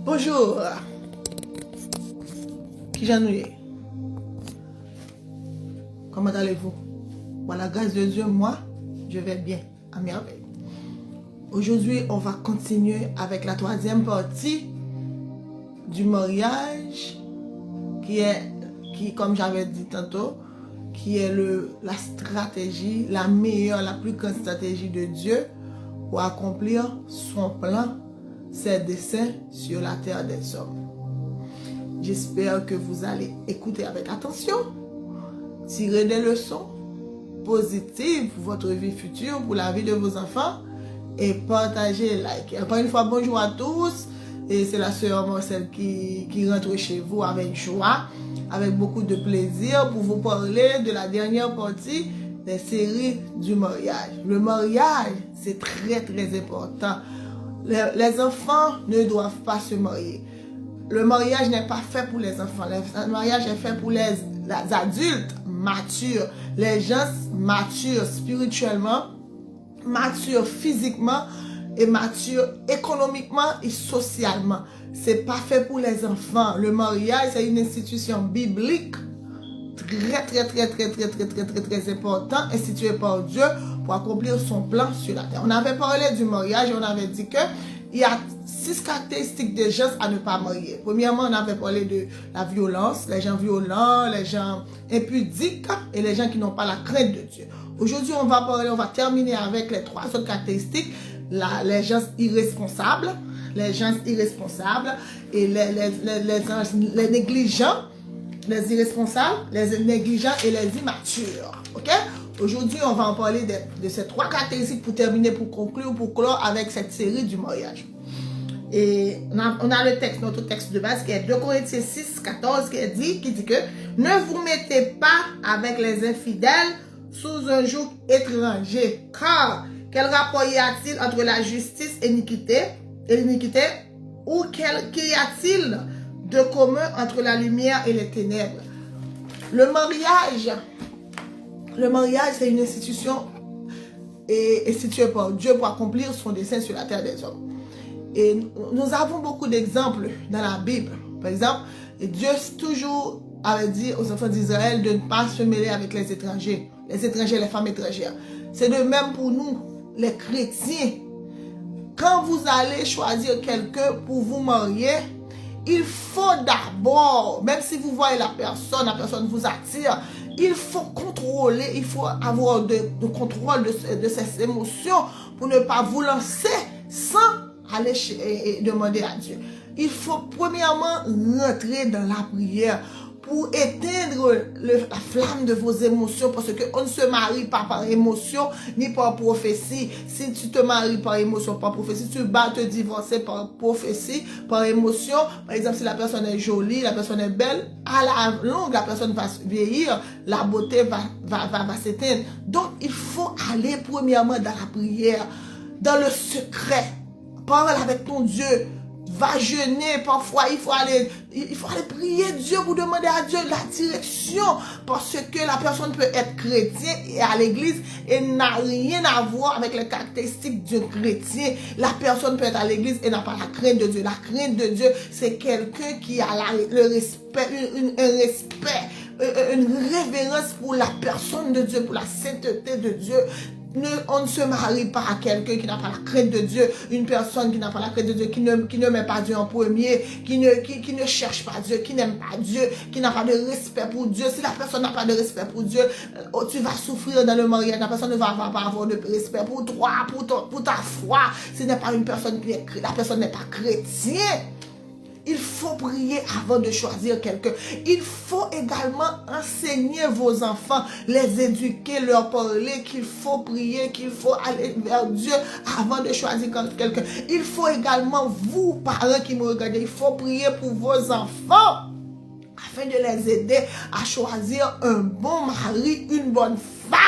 Bonjour. Qui j'en ai? Comment allez-vous? Par la grâce de Dieu, moi, je vais bien, à merveille. Aujourd'hui, on va continuer avec la troisième partie du mariage qui, comme j'avais dit tantôt, qui est la stratégie, la meilleure, la plus grande stratégie de Dieu pour accomplir son plan, ses desseins sur la terre des hommes. J'espère que vous allez écouter avec attention, tirer des leçons positives pour votre vie future, pour la vie de vos enfants et partager, like. Encore une fois, bonjour à tous. Et c'est la sœur Marcel qui rentre chez vous avec joie, avec beaucoup de plaisir pour vous parler de la dernière partie des séries du mariage. Le mariage, c'est très très important. Les enfants ne doivent pas se marier. Le mariage n'est pas fait pour les enfants. Le mariage est fait pour les adultes matures, les gens matures spirituellement, matures physiquement et matures économiquement et socialement. C'est pas fait pour les enfants. Le mariage, c'est une institution biblique très important, institué par Dieu pour accomplir son plan sur la terre. On avait parlé du mariage et on avait dit que il y a 6 caractéristiques des gens à ne pas marier. Premièrement, on avait parlé de la violence, les gens violents, les gens impudiques et les gens qui n'ont pas la crainte de Dieu. Aujourd'hui, on va terminer avec les 3 autres caractéristiques, les gens irresponsables, et les négligents, les irresponsables, les négligents et les immatures. Ok? Aujourd'hui, on va en parler de ces 3 caractéristiques pour terminer, pour conclure, pour clore avec cette série du mariage. Et on a le texte, notre texte de base qui est 2 Corinthiens 6, 14 qui dit que ne vous mettez pas avec les infidèles sous un joug étranger. Car quel rapport y a-t-il entre la justice et l'iniquité? Ou qu'y a-t-il de commun entre la lumière et les ténèbres? Le mariage, c'est une institution instituée par Dieu pour accomplir son dessein sur la terre des hommes. Et nous avons beaucoup d'exemples dans la Bible. Par exemple, Dieu toujours avait dit aux enfants d'Israël de ne pas se mêler avec les étrangers, les femmes étrangères. C'est de même pour nous, les chrétiens. Quand vous allez choisir quelqu'un pour vous marier, il faut d'abord, même si vous voyez la personne vous attire, il faut contrôler, il faut avoir de contrôle de ses émotions pour ne pas vous lancer sans aller et demander à Dieu. Il faut premièrement rentrer dans la prière pour éteindre la flamme de vos émotions, parce qu'on ne se marie pas par émotion ni par prophétie. Si tu te maries par émotion, par prophétie, tu vas te divorcer par prophétie, par émotion. Par exemple, si la personne est jolie, la personne est belle, à la longue, la personne va vieillir, la beauté va s'éteindre. Donc, il faut aller premièrement dans la prière, dans le secret. Parle avec ton Dieu. Va jeûner, parfois il faut aller prier Dieu pour demander à Dieu la direction, parce que la personne peut être chrétien et à l'église et n'a rien à voir avec les caractéristiques d'un chrétien. La personne peut être à l'église et n'a pas la crainte de Dieu. La crainte de Dieu, c'est quelqu'un qui a le respect, un respect, une révérence pour la personne de Dieu, pour la sainteté de Dieu. On ne se marie pas à quelqu'un qui n'a pas la crainte de Dieu, une personne qui n'a pas la crainte de Dieu, qui ne met pas Dieu en premier, qui ne cherche pas Dieu, qui n'aime pas Dieu, qui n'a pas de respect pour Dieu. Si la personne n'a pas de respect pour Dieu, tu vas souffrir dans le mariage. La personne ne va pas avoir de respect pour toi, pour ta foi. Ce n'est pas une personne la personne n'est pas chrétienne. Il faut prier avant de choisir quelqu'un. Il faut également enseigner vos enfants, les éduquer, leur parler qu'il faut prier, qu'il faut aller vers Dieu avant de choisir quelqu'un. Il faut également, vous, parents qui me regardez, il faut prier pour vos enfants afin de les aider à choisir un bon mari, une bonne femme.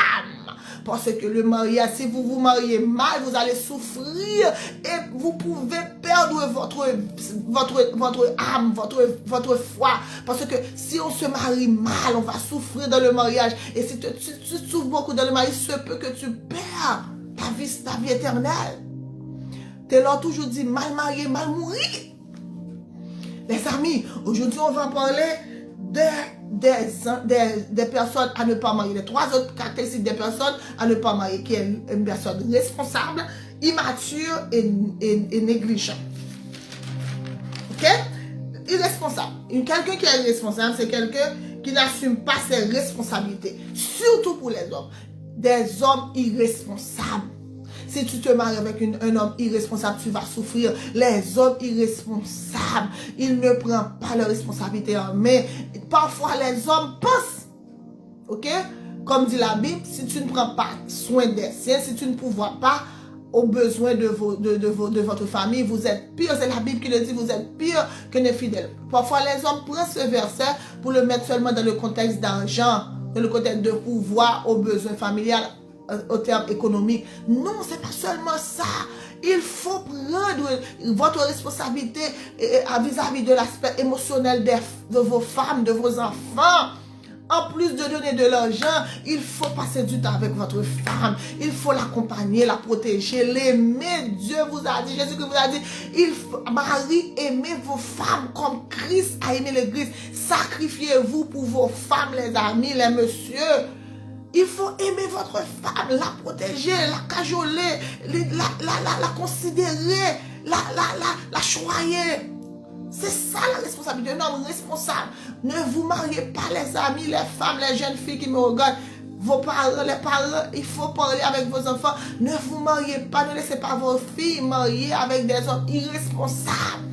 Parce que le mariage, si vous vous mariez mal, vous allez souffrir et vous pouvez perdre votre âme, votre foi. Parce que si on se marie mal, on va souffrir dans le mariage. Et si tu souffres beaucoup dans le mariage, il se peut que tu perds ta vie éternelle. Taylor toujours dit, mal marié, mal mourir. Les amis, aujourd'hui, on va parler des personnes à ne pas marier. Les 3 autres caractéristiques des personnes à ne pas marier, qui est une personne responsable, immature et négligente. Ok? Irresponsable. Quelqu'un qui est irresponsable, c'est quelqu'un qui n'assume pas ses responsabilités. Surtout pour les hommes. Des hommes irresponsables. Si tu te maries avec un homme irresponsable, tu vas souffrir. Les hommes irresponsables, ils ne prennent pas leurs responsabilités en main. Parfois, les hommes pensent. Ok? Comme dit la Bible, si tu ne prends pas soin des siens, si tu ne pourvois pas aux besoins de votre famille, vous êtes pire. C'est la Bible qui le dit, vous êtes pire que les fidèles. Parfois, les hommes prennent ce verset pour le mettre seulement dans le contexte d'argent, dans le contexte de pouvoir aux besoins familiales, au terme économique. Non, c'est pas seulement ça. Il faut prendre votre responsabilité vis-à-vis de l'aspect émotionnel de vos femmes, de vos enfants. En plus de donner de l'argent, il faut passer du temps avec votre femme. Il faut l'accompagner, la protéger, l'aimer. Dieu vous a dit, Jésus vous a dit, Marie, aimez vos femmes comme Christ a aimé l'Église. Sacrifiez-vous pour vos femmes, les amis, les messieurs. Il faut aimer votre femme, la protéger, la cajoler, la considérer, la choyer. C'est ça la responsabilité d'un homme responsable. Ne vous mariez pas, les amis, les femmes, les jeunes filles qui me regardent. Vos parents, les parents, il faut parler avec vos enfants. Ne vous mariez pas, ne laissez pas vos filles marier avec des hommes irresponsables.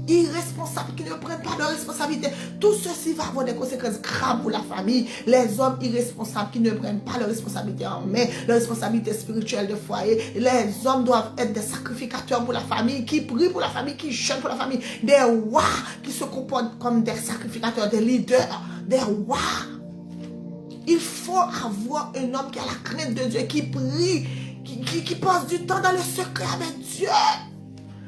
Irresponsables, qui ne prennent pas leurs responsabilités. Tout ceci va avoir des conséquences graves pour la famille. Les hommes irresponsables qui ne prennent pas leurs responsabilités en main, leurs responsabilités spirituelles de foyer. Les hommes doivent être des sacrificateurs pour la famille, qui prient pour la famille, qui jeûnent pour la famille. Des rois qui se comportent comme des sacrificateurs, des leaders, des rois. Il faut avoir un homme qui a la crainte de Dieu, qui prie, qui passe du temps dans le secret avec Dieu.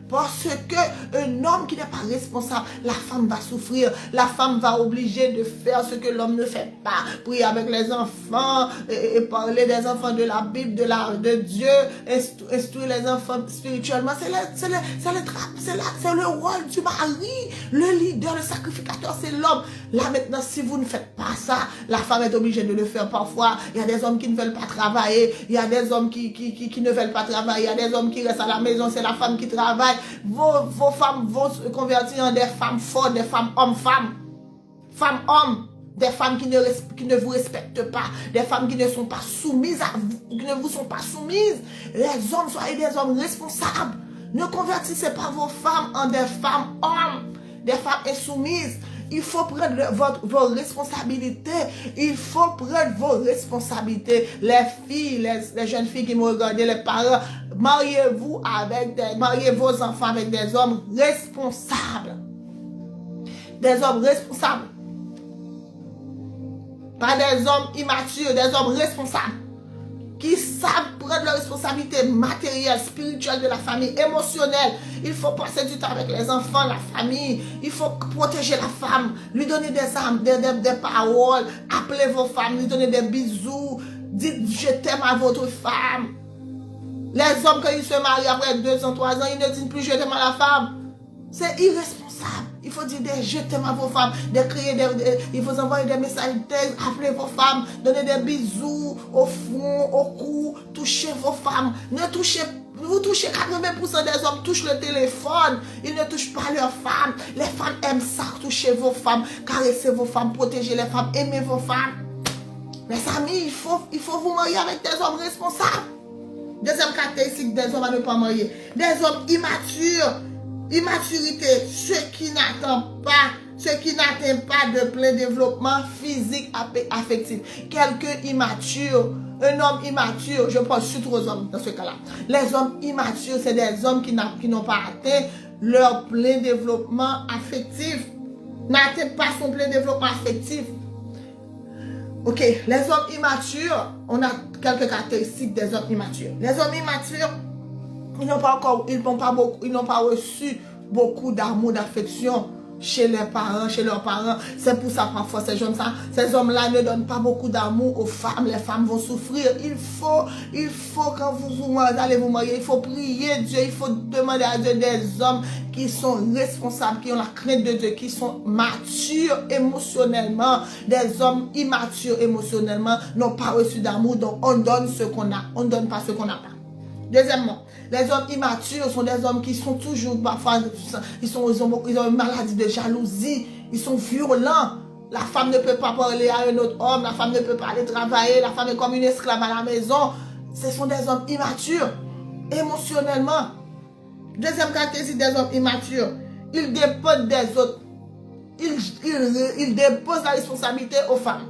Parce qu'un homme qui n'est pas responsable, la femme va souffrir. La femme va obliger de faire ce que l'homme ne fait pas. Prier avec les enfants et parler des enfants de la Bible, de Dieu, instruire les enfants spirituellement. C'est le rôle du mari. Le leader, le sacrificateur, c'est l'homme. Là maintenant, si vous ne faites pas ça, la femme est obligée de le faire parfois. Il y a des hommes qui ne veulent pas travailler. Il y a des hommes qui ne veulent pas travailler. Il y a des hommes qui restent à la maison. C'est la femme qui travaille. Vos femmes vont se convertir en des femmes fortes, des femmes hommes-femmes. Femmes-hommes. Des femmes qui ne vous respectent pas. Des femmes qui ne sont pas soumises à vous, qui ne vous sont pas soumises. Les hommes, soyez des hommes responsables. Ne convertissez pas vos femmes en des femmes-hommes. Des femmes insoumises. Il faut prendre vos responsabilités. Il faut prendre vos responsabilités. Les filles, les jeunes filles qui me regardent, les parents, mariez vos enfants avec des hommes responsables. Des hommes responsables. Pas des hommes immatures, des hommes responsables. Qui savent prendre leurs responsabilités matérielles, spirituelles de la famille, émotionnelles. Il faut passer du temps avec les enfants, la famille. Il faut protéger la femme, lui donner des armes, des paroles. Appelez vos femmes, lui donner des bisous. Dites je t'aime à votre femme. Les hommes, quand ils se marient après 2 ans, 3 ans, ils ne disent plus je t'aime à la femme. C'est irresponsable. Il faut dire des je t'aime à vos femmes, il faut envoyer des messages, appeler vos femmes, donner des bisous au front, au cou, toucher vos femmes. Vous touchez 80% des hommes touchent le téléphone, ils ne touchent pas leurs femmes. Les femmes aiment ça, toucher vos femmes, caresser vos femmes, protéger les femmes, aimer vos femmes. Mes amis, il faut vous marier avec des hommes responsables. Deuxième caractéristique des hommes à ne pas marier, des hommes immatures. Immaturité, ceux qui n'attendent pas, ceux qui n'atteignent pas de plein développement physique, affectif. Quelqu'un immature, un homme immature, je pense surtout aux hommes dans ce cas-là. Les hommes immatures, c'est des hommes qui n'ont pas atteint leur plein développement affectif. N'atteignent pas son plein développement affectif. Ok, les hommes immatures, on a quelques caractéristiques des hommes immatures. Les hommes immatures, ils n'ont pas reçu beaucoup d'amour, d'affection chez leurs parents. C'est pour ça parfois ces hommes-là ne donnent pas beaucoup d'amour aux femmes. Les femmes vont souffrir. Il faut quand vous allez vous marier, il faut prier Dieu, il faut demander à Dieu des hommes qui sont responsables, qui ont la crainte de Dieu, qui sont matures émotionnellement. Des hommes immatures émotionnellement n'ont pas reçu d'amour, donc on donne ce qu'on a, on ne donne pas ce qu'on n'a pas. Deuxièmement, les hommes immatures sont des hommes qui sont toujours, parfois, ils ont une maladie de jalousie, ils sont violents. La femme ne peut pas parler à un autre homme, la femme ne peut pas aller travailler, la femme est comme une esclave à la maison. Ce sont des hommes immatures, émotionnellement. Deuxième caractéristique des hommes immatures, ils dépendent des autres. Ils déposent la responsabilité aux femmes.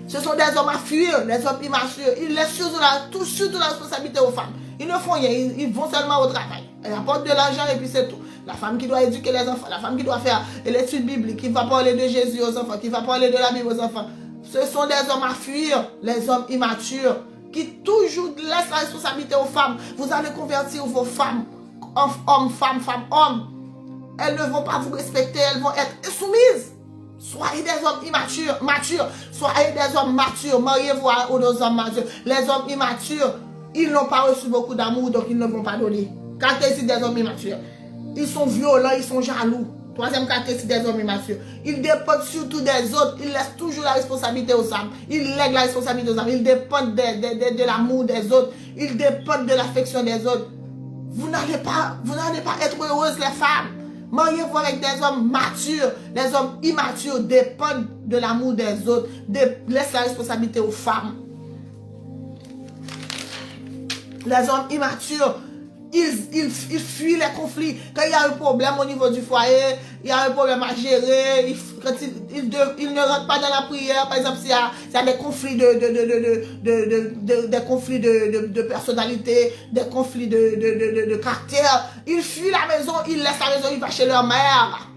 Ce sont des hommes à fuir, des hommes immatures. Ils laissent surtout la responsabilité aux femmes. Ils ne font rien, ils vont seulement au travail. Ils apportent de l'argent et puis c'est tout. La femme qui doit éduquer les enfants, la femme qui doit faire l'étude biblique, qui va parler de Jésus aux enfants, qui va parler de la Bible aux enfants. Ce sont des hommes à fuir, les hommes immatures, qui toujours laissent la responsabilité aux femmes. Vous allez convertir vos femmes, hommes, femmes, hommes. Elles ne vont pas vous respecter, elles vont être soumises. Soyez des hommes matures. Soyez des hommes matures. Mariez-vous aux hommes matures. Les hommes immatures, ils n'ont pas reçu beaucoup d'amour, donc ils ne vont pas donner. Caractéristique des hommes immatures. Ils sont violents, ils sont jaloux. Troisième caractéristique des hommes immatures. Ils dépendent surtout des autres. Ils laissent toujours la responsabilité aux hommes. Ils lèguent la responsabilité aux hommes. Ils dépendent de l'amour des autres. Ils dépendent de l'affection des autres. Vous n'allez pas être heureuses, les femmes. Mariez-vous avec des hommes matures. Les hommes immatures dépendent de l'amour des autres. Laissent la responsabilité aux femmes. Les hommes immatures, ils fuient les conflits. Quand il y a un problème au niveau du foyer, il y a un problème à gérer, ils ne rentrent pas dans la prière. Par exemple, s'il y a des conflits de personnalité, des conflits de caractère, ils fuient la maison, ils laissent la maison, ils vont chez leur mère.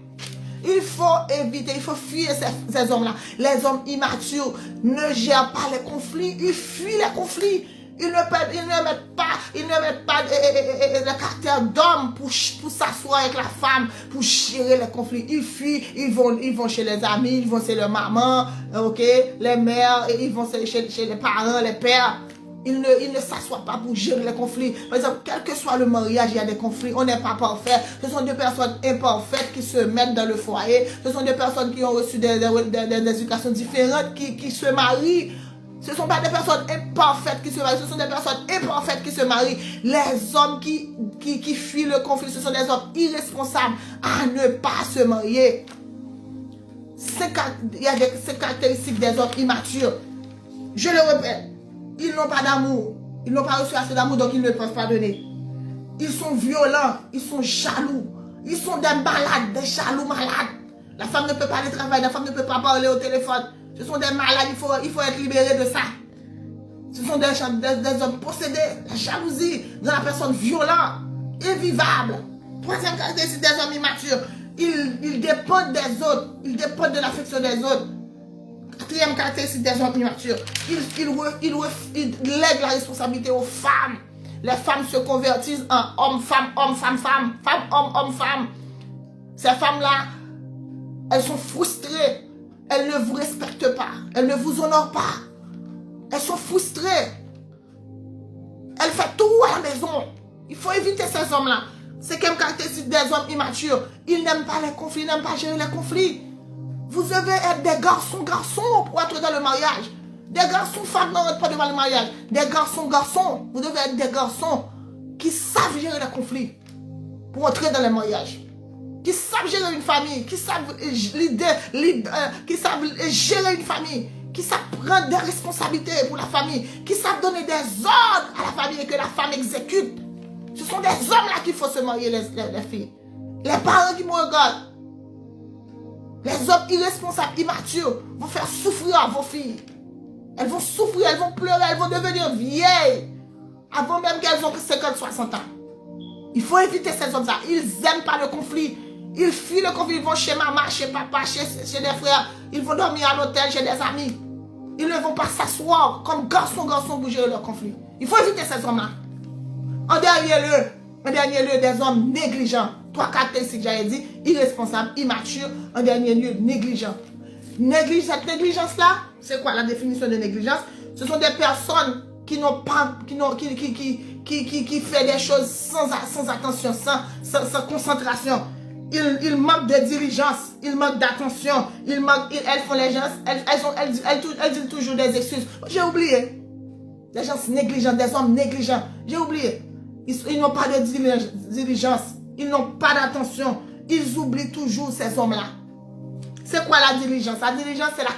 Il faut éviter, il faut fuir ces hommes-là. Les hommes immatures ne gèrent pas les conflits, ils fuient les conflits. Ils ne mettent pas le caractère d'homme pour s'asseoir avec la femme, pour gérer les conflits. Ils fuient, ils vont chez les amis, ils vont chez leur maman, ok, les mères, ils vont chez les parents, les pères. Ils ne s'assoient pas pour gérer les conflits. Par exemple, quel que soit le mariage, il y a des conflits. On n'est pas parfait. Ce sont des personnes imparfaites qui se mettent dans le foyer. Ce sont des personnes qui ont reçu des éducations différentes, qui se marient. Ce ne sont pas des personnes imparfaites qui se marient, ce sont des personnes imparfaites qui se marient. Les hommes qui fuient le conflit, ce sont des hommes irresponsables à ne pas se marier. Il y a ces caractéristiques des hommes immatures. Je le répète, ils n'ont pas d'amour. Ils n'ont pas reçu assez d'amour, donc ils ne peuvent pas donner. Ils sont violents, ils sont jaloux. Ils sont des malades, des jaloux malades. La femme ne peut pas aller travailler, la femme ne peut pas parler au téléphone. Ce sont des malades, il faut être libéré de ça. Ce sont des hommes possédés, la jalousie, de la personne violente, invivable. Troisième caractéristique des hommes immatures, ils dépendent des autres, ils dépendent de l'affection des autres. Quatrième caractéristique des hommes immatures, ils lèguent la responsabilité aux femmes. Les femmes se convertissent en homme, femme, femme, homme, femme. Ces femmes-là, elles sont frustrées. Elles ne vous respectent pas. Elles ne vous honorent pas. Elles sont frustrées. Elles font tout à la maison. Il faut éviter ces hommes-là. C'est comme caractéristique des hommes immatures. Ils n'aiment pas les conflits, ils n'aiment pas gérer les conflits. Vous devez être des garçons pour entrer dans le mariage. Des garçons, femmes n'entrent pas devant le mariage. Des garçons. Vous devez être des garçons qui savent gérer les conflits pour entrer dans le mariage. Qui savent gérer une famille, qui savent gérer une famille, qui savent prendre des responsabilités pour la famille, qui savent donner des ordres à la famille et que la femme exécute. Ce sont des hommes-là qu'il faut se marier, les filles. Les parents qui me regardent, les hommes irresponsables, immatures, vont faire souffrir vos filles. Elles vont souffrir, elles vont pleurer, elles vont devenir vieilles, avant même qu'elles ont 50, 60 ans. Il faut éviter ces hommes-là. Ils n'aiment pas le conflit. Ils fuient le conflit, ils vont chez maman, chez papa, chez des frères. Ils vont dormir à l'hôtel chez des amis. Ils ne vont pas s'asseoir comme garçons pour gérer leur conflit. Il faut éviter ces hommes-là. En dernier lieu, des hommes négligents. trois caractéristiques, j'avais dit, irresponsable, immature, en dernier lieu, négligent. Cette négligence-là, c'est quoi la définition de négligence? Ce sont des personnes qui n'ont pas, qui fait des choses sans attention, sans concentration. Ils manquent de diligence, ils manquent d'attention, elles font les gens, elles disent toujours des excuses. J'ai oublié. Les gens négligents, des hommes négligents. J'ai oublié. Ils n'ont pas de diligence, ils n'ont pas d'attention. Ils oublient toujours ces hommes-là. C'est quoi la diligence? La diligence, c'est la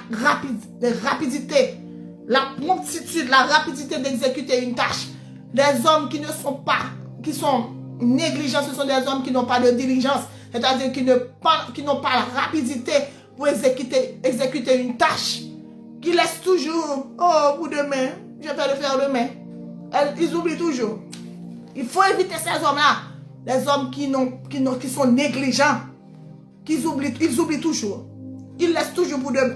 rapidité, la promptitude, la rapidité d'exécuter une tâche. Des hommes qui ne sont pas, qui sont négligents, ce sont des hommes qui n'ont pas de diligence. C'est-à-dire qui n'ont pas la rapidité pour exécuter une tâche. Qui laissent toujours, oh, pour demain, je vais le faire demain. Ils oublient toujours. Il faut éviter ces hommes-là. Les hommes qui sont négligents. Ils oublient toujours. Ils laissent toujours pour demain.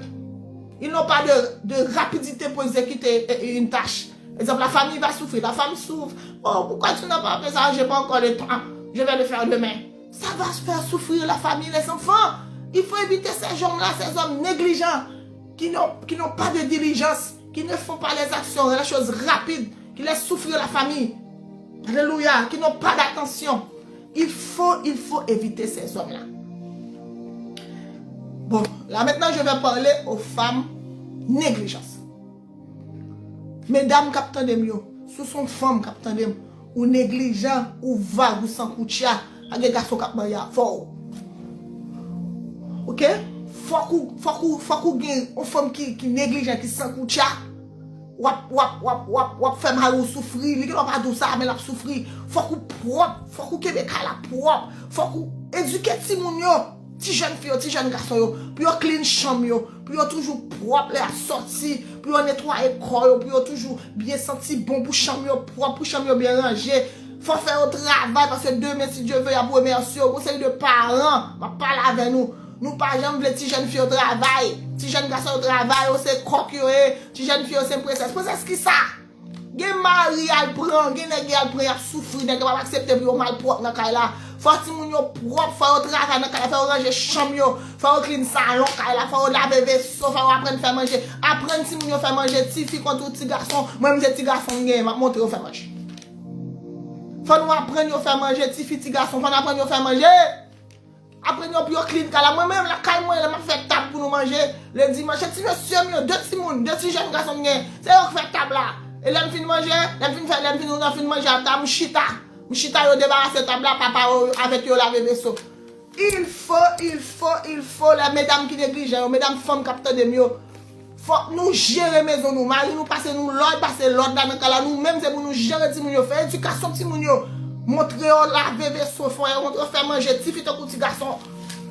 Ils n'ont pas de rapidité pour exécuter une tâche. Par exemple, la famille va souffrir. La femme souffre. Oh, pourquoi tu n'as pas fait ça? Je n'ai pas encore le temps. Je vais le faire demain. Ça va se faire souffrir la famille, les enfants. Il faut éviter ces gens-là, ces hommes négligents, qui n'ont pas de diligence, qui ne font pas les actions, les choses rapides, qui laissent souffrir la famille. Alléluia, qui n'ont pas d'attention. Il faut éviter ces hommes-là. Bon, là maintenant je vais parler aux femmes négligentes. Mesdames, captain de mieux, sous son femme, captain de ou négligent, ou vague, ou sans coutia, avec des garçons qui ont fort. Ok? Faut qu'on ait une femme qui négligent, qui sans coutia. Wap fait mal ou souffrir. Il ne va pas dire ça, mais il a souffrir. Faut qu'on propre, faut qu'on Québécois la propre. Faut qu'on éduque ti moun yo, ti jeune fille, ti jeune garçon yo, puis on clean chambre yo, puis on toujours propre à sortir, puis on nettoyer corps yo, puis on toujours bien senti bon pour chambre yo propre, pour chambre yo bien rangé. Faut faire un travail parce que demain si Dieu veut y a pour remercier au conseil de parents, va parler avec nous. Nous pas jamais les petits jeunes filles au travail, petits jeunes garçons au travail, c'est coq yo, petits jeunes filles c'est princesse. Princesse qui ça? Gen mari al prend, gen nèg al prend, a souffrir, nèg pas accepter pour mal propre dans kay là. Faut ti moun yo propre, faut travail dans kay, faut ranger chambre yo, faut clean salon kay là, faut laver vaisseau, faut apprendre faire manger. Apprendre ti moun yo faire manger, ti fille contre ti garçon, moi même ti garçon gen, m'a montrer faire manger. Faut nous apprendre yo faire manger, ti fille ti garçon, faut apprendre yo faire manger. Après nous puis clean kala moi même la caille moi m'a fait table pour nous manger le dimanche ti monsieur mieux deux petits moun deux petits jeunes garçons gen c'est eux qui fait table là et l'aime fin manger l'aime fin manger à table chita yo débarrasser table là papa avec yo laver vaisseau il faut les mesdames qui négligent mesdames femmes capteur de mieux faut nous gérer maison nous mari nous passer nous l'ordre passer l'ordre dans kala nous même c'est pour nous gérer ti moun yo faire éducation ti moun yo montrer on laver vaisseau montrer faire manger ti fille ton petit garçon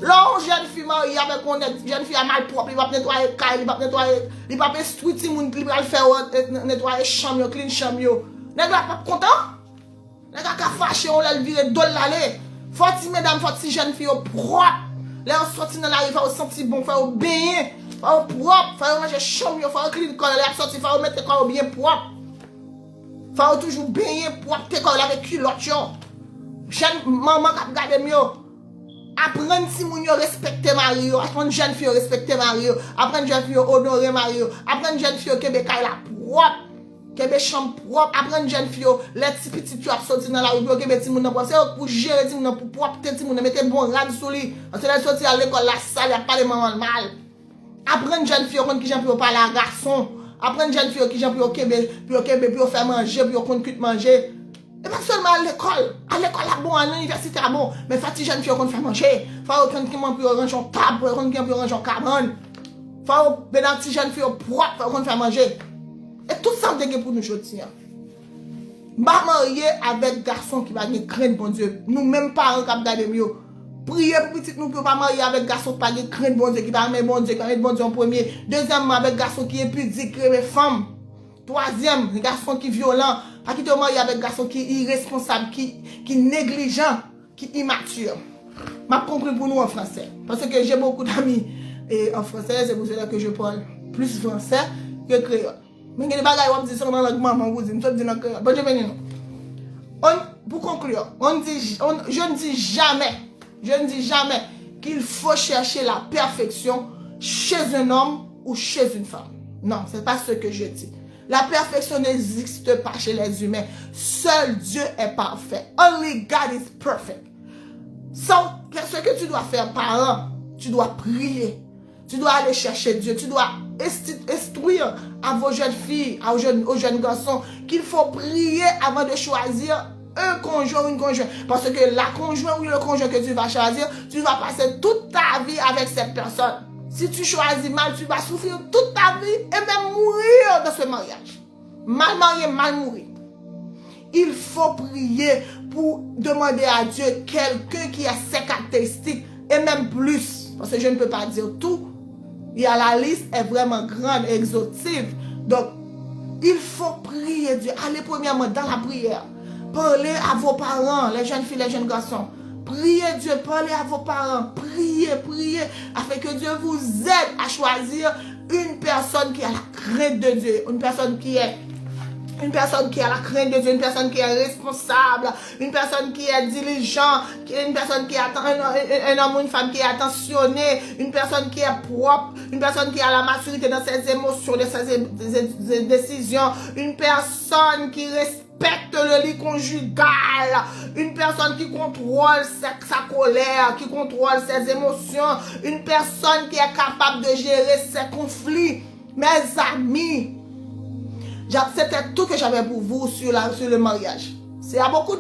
là jeune fille mariée avec on jeune fille mal propre il va nettoyer caille il va nettoyer il va instruire ti moun il va faire nettoyer chambre clean chambre yo nèg la pas content nèg ka fâché on l'a virer dol l'aller faut ti mesdames faut ti jeune fille propre là on sorti dans la rue faut sentir bon faut baigner faut propre faut manger chambre faut clean corps là sortir faut mettre corps bien propre. Faut toujours baigner propre tes corps avec culotte yo. Jeune maman qui regarde mieux. Apprendre si moun yo respecter mari yo, apprendre jeune fille respecter mari yo, apprendre jeune fille honorer mari yo, apprendre jeune fille Québécois la propre, Québec chambre propre, apprendre jeune fille les petits tu as sorti dans la rue Québec ti moun nan c'est pour gérer ti moun pour propre ti moun mettre bon rad sur lui. Parce que là sorti à l'école la salle y a pas de maman mal. Apprendre jeune fille qui j'en peut parler à garçon. Apprendre jeune fille qui j'en peut au Québec, pour faire manger, pour qu'on cuite manger. Et pas seulement à l'école. À l'école à bon, à l'université à bon. Mais faut jeune fille qu'on faire manger. Faut qu'on qui m'en peut ranger en table, faut qu'on qui peut ranger en cabane. Faut ben petit jeune fille propre, faut qu'on faire manger. Et tout ça me pour nous aujourd'hui. Pas marié avec garçon qui va gagner crainte bon Dieu. Nous même parents qui regarder mieux. Priez pour petit nous pour pas marier avec garçon pas gagner crainte bon Dieu qui va aimer bon Dieu, qui va mettre bon Dieu en premier. Deuxièmement avec garçon qui est pudique, les femmes. Troisième, garçon qui est violent. Pas qui te marie avec garçon qui est irresponsable, qui est négligent, qui est immature. M'a compris pour nous en français. Parce que j'ai beaucoup d'amis en français, c'est pour cela que je parle plus français que créole. Mais il y a des bagages où on dit seulement dans maman, vous dites, nous dans créole. Bon, je vais dire. Pour conclure, je ne dis jamais Je ne dis jamais qu'il faut chercher la perfection chez un homme ou chez une femme. Non, ce n'est pas ce que je dis. La perfection n'existe pas chez les humains. Seul Dieu est parfait. Only God is perfect. Ce que tu dois faire, parent, tu dois prier. Tu dois aller chercher Dieu. Tu dois instruire à vos jeunes filles, aux jeunes garçons, qu'il faut prier avant de choisir un conjoint ou une conjointe. Parce que la conjointe ou le conjoint que tu vas choisir, tu vas passer toute ta vie avec cette personne. Si tu choisis mal, tu vas souffrir toute ta vie et même mourir dans ce mariage. Mal marié, mal mourir. Il faut prier pour demander à Dieu quelqu'un qui a ses caractéristiques et même plus. Parce que je ne peux pas dire tout. La liste est vraiment grande et exhaustive. Donc, il faut prier Dieu. Allez premièrement dans la prière. Parlez à vos parents, les jeunes filles, les jeunes garçons. Priez Dieu, parlez à vos parents. Priez, afin que Dieu vous aide à choisir une personne qui a la crainte de Dieu. Une personne qui a la crainte de Dieu, une personne qui est responsable, une personne qui est diligente, une personne qui attend, un homme ou une femme qui est attentionné, une personne qui est propre, une personne qui a la maturité dans ses émotions, dans ses décisions, une personne qui respecte le lit conjugal, une personne qui contrôle sa colère, qui contrôle ses émotions, une personne qui est capable de gérer ses conflits. Mes amis, c'était tout que j'avais pour vous sur le mariage. Il y a beaucoup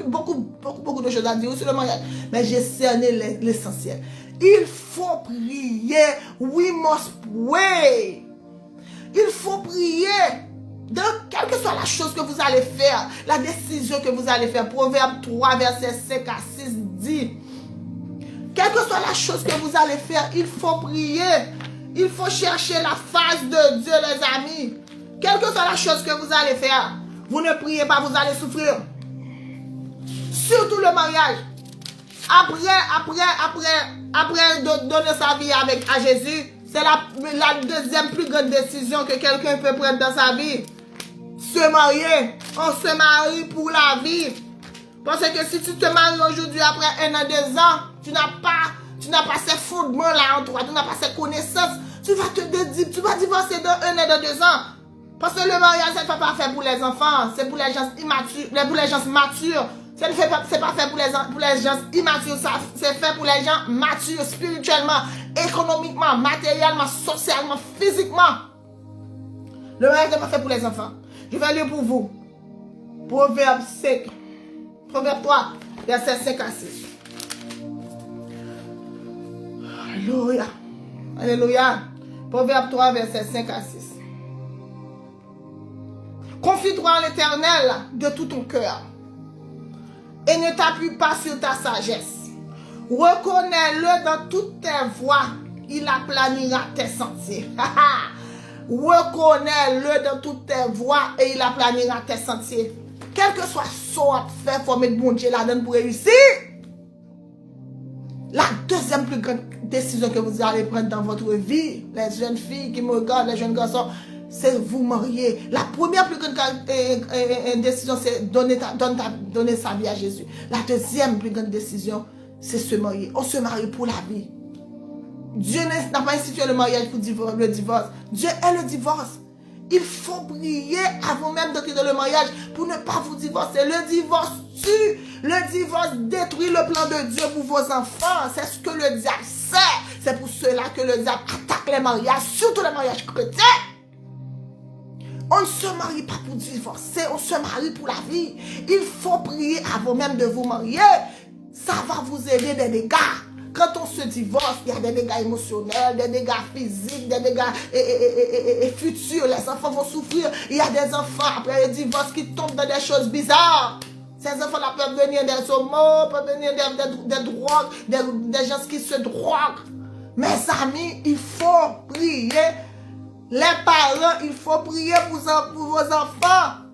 de choses à dire sur le mariage. Mais j'ai cerné l'essentiel. Il faut prier. We must pray. Il faut prier. Donc, quelle que soit la chose que vous allez faire, la décision que vous allez faire, Proverbe 3, verset 5 à 6 dit, quelle que soit la chose que vous allez faire, il faut prier. Il faut chercher la face de Dieu, les amis. Quelle que soit la chose que vous allez faire, vous ne priez pas, vous allez souffrir. Surtout le mariage. Après donner sa vie à Jésus, c'est la deuxième plus grande décision que quelqu'un peut prendre dans sa vie. Se marier. On se marie pour la vie. Parce que si tu te maries aujourd'hui après 1 an, 2 ans, tu n'as pas ces fondements-là en toi, tu n'as pas ces connaissances, tu vas divorcer dans 1 an, dans 2 ans. Parce que le mariage, ce n'est pas fait pour les enfants, c'est pour les gens immatures, pour les gens matures. C'est pas fait pour les gens immatures, c'est fait pour les gens matures spirituellement, économiquement, matériellement, socialement, physiquement. Le mariage n'est pas fait pour les enfants. Je vais lire pour vous. Proverbe 3, verset 5 à 6. Alléluia. Alléluia. Proverbe 3, verset 5 à 6. Confie-toi en l'Éternel de tout ton cœur et ne t'appuie pas sur ta sagesse. Reconnais-le dans toutes tes voies, il aplanira tes sentiers. Reconnais-le dans toutes tes voies et il aplanira tes sentiers. Quel que soit ce qu'on fait, il faut mettre bon Dieu là-dedans pour réussir. La deuxième plus grande décision que vous allez prendre dans votre vie, les jeunes filles qui me regardent, les jeunes garçons, c'est vous marier. La première plus grande décision, c'est donner sa vie à Jésus. La deuxième plus grande décision, c'est se marier. On se marie pour la vie. Dieu n'a pas institué le mariage pour le divorce. Dieu est le divorce. Il faut prier avant même d'entrer dans le mariage pour ne pas vous divorcer. Le divorce tue. Le divorce détruit le plan de Dieu pour vos enfants. C'est ce que le diable sait. C'est pour cela que le diable attaque les mariages, surtout les mariages chrétiens. On ne se marie pas pour divorcer, on se marie pour la vie. Il faut prier avant même de vous marier. Ça va vous aider des dégâts. Quand on se divorce, il y a des dégâts émotionnels, des dégâts physiques, des dégâts futurs. Les enfants vont souffrir. Il y a des enfants, après le divorce, qui tombent dans des choses bizarres. Ces enfants-là peuvent venir des homos, peuvent venir des drogues, des gens qui se droguent. Mes amis, il faut prier. Les parents, il faut prier pour vos enfants.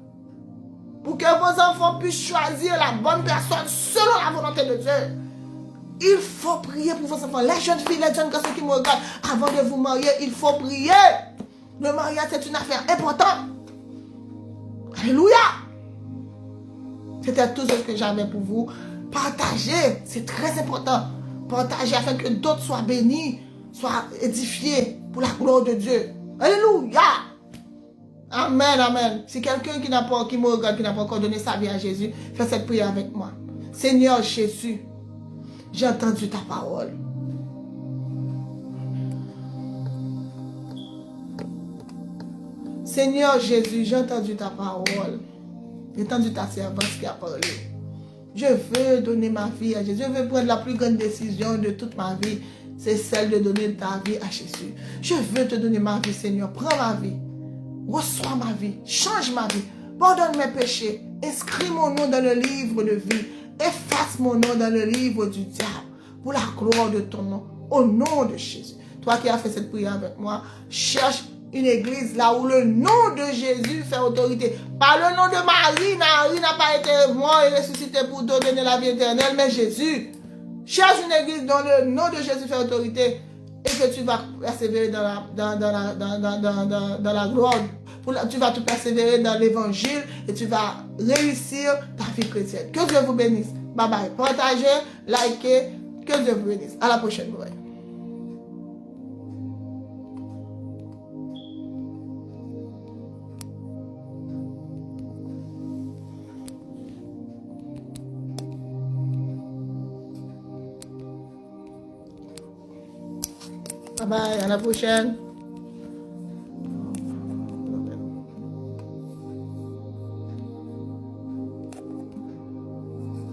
Pour que vos enfants puissent choisir la bonne personne selon la volonté de Dieu. Il faut prier pour vos enfants. Les jeunes filles, les jeunes garçons qui me regardent, avant de vous marier, il faut prier. Le mariage, c'est une affaire importante. Alléluia. C'était tout ce que j'avais pour vous. Partagez, c'est très important. Partagez afin que d'autres soient bénis, soient édifiés pour la gloire de Dieu. Alléluia. Amen, amen. Si quelqu'un qui me regarde, qui n'a pas encore donné sa vie à Jésus, fais cette prière avec moi. Seigneur Jésus, j'ai entendu ta parole. Seigneur Jésus, j'ai entendu ta parole. J'ai entendu ta servante qui a parlé. Je veux donner ma vie à Jésus. Je veux prendre la plus grande décision de toute ma vie. C'est celle de donner ta vie à Jésus. Je veux te donner ma vie, Seigneur. Prends ma vie. Reçois ma vie. Change ma vie. Pardonne mes péchés. Inscris mon nom dans le livre de vie. Efface mon nom dans le livre du diable. Pour la gloire de ton nom. Au nom de Jésus. Toi qui as fait cette prière avec moi, cherche une église là où le nom de Jésus fait autorité. Pas le nom de Marie. Marie n'a pas été mort et ressuscité pour donner la vie éternelle, mais Jésus. Cherche une église dont le nom de Jésus fait autorité et que tu vas persévérer dans la gloire. Tu vas te persévérer dans l'évangile et tu vas réussir ta vie chrétienne. Que Dieu vous bénisse. Bye bye. Partagez, likez. Que Dieu vous bénisse. À la prochaine. Bye. Bye bye, à la prochaine.